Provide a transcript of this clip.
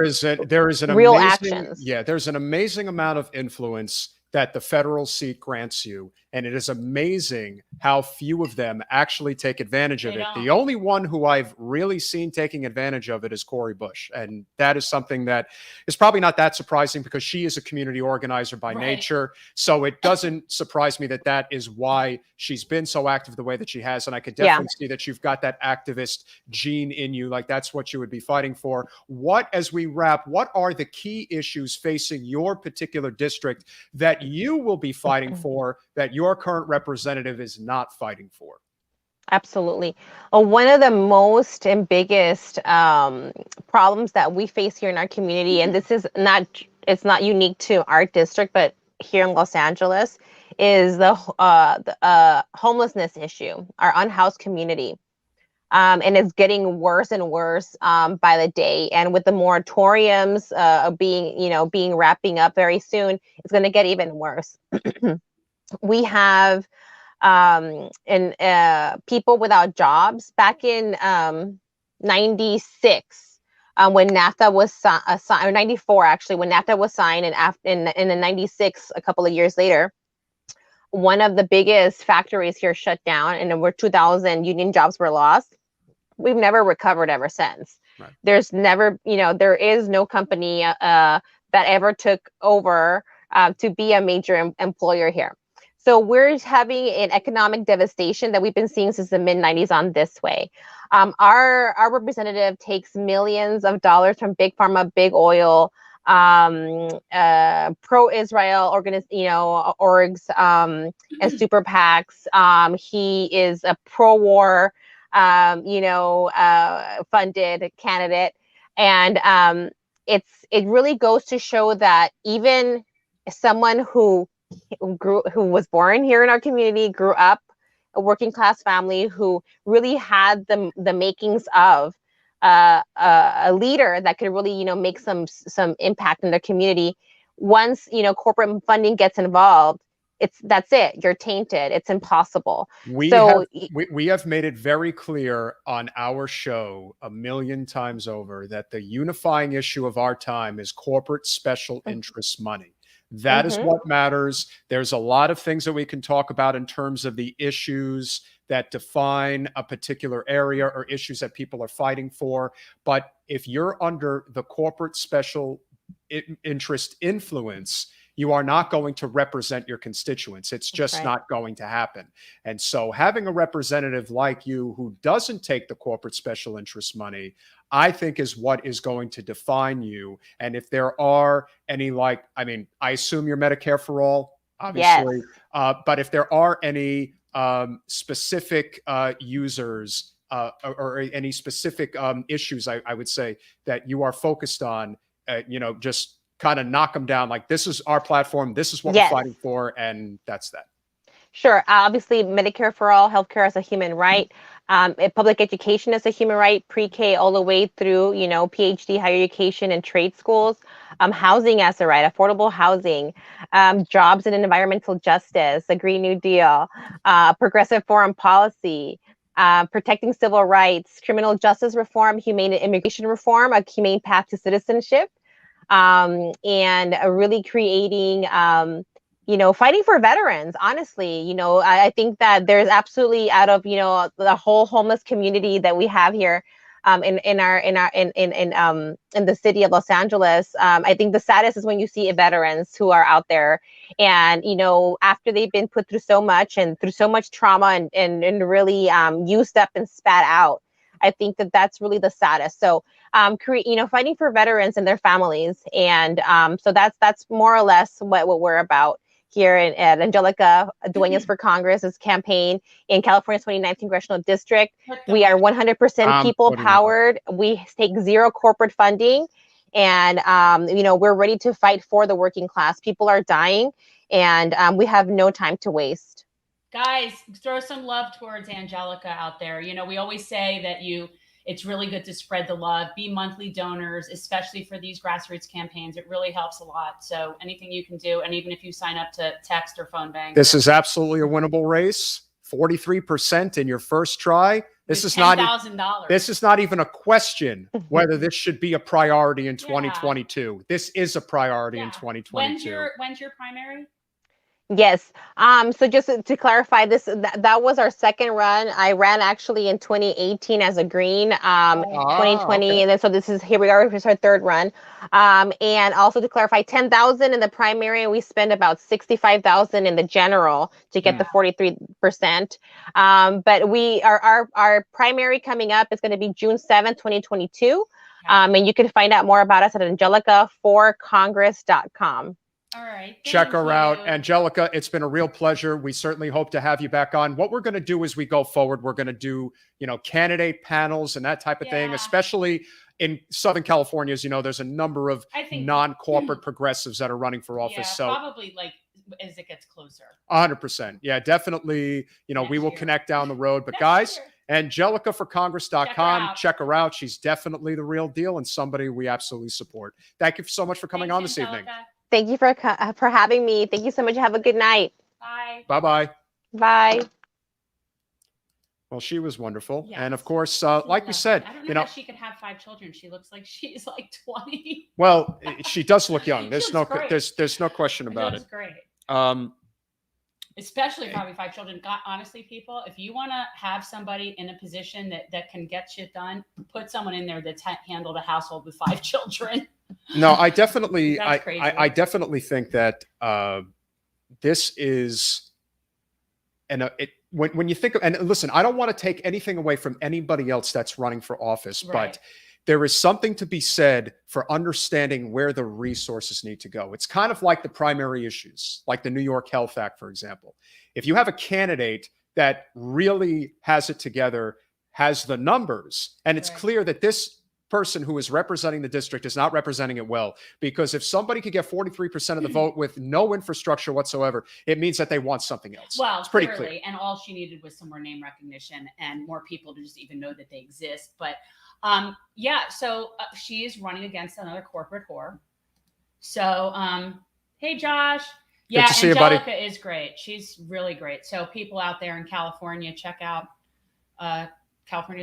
there is an real amazing, actions. yeah, there's an amazing amount of influence that the federal seat grants you. And it is amazing how few of them actually take advantage of it. The only one who I've really seen taking advantage of it is Cori Bush. And that is something that is probably not that surprising because she is a community organizer by nature. So it doesn't surprise me that that is why she's been so active the way that she has. And I could definitely see that you've got that activist gene in you. Like that's what you would be fighting for. As we wrap, what are the key issues facing your particular district that you will be fighting for that your current representative is not fighting for? Absolutely. One of the most and biggest problems that we face here in our community, and it's not unique to our district, but here in Los Angeles, is the homelessness issue, our unhoused community. And it's getting worse and worse by the day. And with the moratoriums being wrapping up very soon, it's going to get even worse. We have people without jobs back in 96 when NAFTA was signed, or 94 actually, when NAFTA was signed, and in the 96, a couple of years later, one of the biggest factories here shut down, and over 2,000 union jobs were lost. We've never recovered ever since. Right. There's never, there is no company that ever took over to be a major employer here. So we're having an economic devastation that we've been seeing since the mid-90s on this way. Our representative takes millions of dollars from big pharma, big oil, pro-Israel orgs, and super PACs. He is a pro-war, funded candidate, and it really goes to show that even someone who was born here in our community, grew up a working class family, who really had the makings of a leader that could really make some impact in their community. Once corporate funding gets involved, that's it. You're tainted. It's impossible. We have made it very clear on our show 1,000,000 times over that the unifying issue of our time is corporate special interest money. That is what matters. There's a lot of things that we can talk about in terms of the issues that define a particular area or issues that people are fighting for. But if you're under the corporate special interest influence, you are not going to represent your constituents. It's just not going to happen. And so having a representative like you who doesn't take the corporate special interest money, I think is what is going to define you. And if there are any, I assume you're Medicare for all, obviously, but if there are any specific users or any specific issues, I would say that you are focused on, just kind of knock them down. Like, this is our platform. This is what we're fighting for. And that's that. Sure. Obviously, Medicare for all, healthcare is a human right. Public education is a human right, pre-K all the way through, PhD, higher education, and trade schools. Housing as a right, affordable housing, jobs and environmental justice, a Green New Deal, progressive foreign policy, protecting civil rights, criminal justice reform, humane immigration reform, a humane path to citizenship, and really creating fighting for veterans. Honestly, I think that there's absolutely, out of the whole homeless community that we have here in the city of Los Angeles, I think the saddest is when you see veterans who are out there, and after they've been put through so much and through so much trauma and really used up and spat out. I think that that's really the saddest. So, fighting for veterans and their families, and so that's more or less what we're about here at Angelica Duenas for Congress's campaign in California's 29th Congressional District. We are 100% people powered. We take zero corporate funding, and we're ready to fight for the working class. People are dying, and we have no time to waste. Guys, throw some love towards Angelica out there. We always say that it's really good to spread the love, be monthly donors, especially for these grassroots campaigns. It really helps a lot. So anything you can do, and even if you sign up to text or phone bank. This is absolutely a winnable race. 43% in your first try. This is $10,000. This is not even a question whether this should be a priority in 2022. This is a priority in 2022. When's your primary? Yes. So just to clarify, that was our second run. I ran actually in 2018 as a green, 2020, okay. and then so here we are. This is our third run. And also to clarify, 10,000 in the primary, and we spend about 65,000 in the general to get the 43%. But our primary coming up is going to be June 7th, 2022. And you can find out more about us at angelicaforcongress.com. All right. Check her out. Angelica, it's been a real pleasure. We certainly hope to have you back on. What we're going to do as we go forward, we're going to do, candidate panels and that type of thing, especially in Southern California. As you know, there's a number of non-corporate progressives that are running for office. So probably as it gets closer. 100%. Yeah, definitely. We will connect down the road. But guys, AngelicaForCongress.com. Check her out. She's definitely the real deal and somebody we absolutely support. Thank you so much for coming on this evening. Thank you for having me. Thank you so much. Have a good night. Bye. Bye-bye. Bye. Well, she was wonderful. Yes. And of course, like we said, I don't know how she could have 5 children. She looks like she's like 20. Well, she does look young. There's no question about it. Great. Especially probably 5 children. God, honestly, people, if you want to have somebody in a position that can get shit done, put someone in there that's handled a household with 5 children. No, I definitely, I definitely think that this is, when you think of, and listen, I don't want to take anything away from anybody else that's running for office, but there is something to be said for understanding where the resources need to go. It's kind of like the primary issues, like the New York Health Act, for example. If you have a candidate that really has it together, has the numbers, and it's clear that this person who is representing the district is not representing it well, because if somebody could get 43% of the vote with no infrastructure whatsoever, it means that they want something else. Well, it's pretty clear. And all she needed was some more name recognition and more people to just even know that they exist. But so she is running against another corporate whore. So, hey, Josh. Yeah, Angelica is great. She's really great. So people out there in California, check out California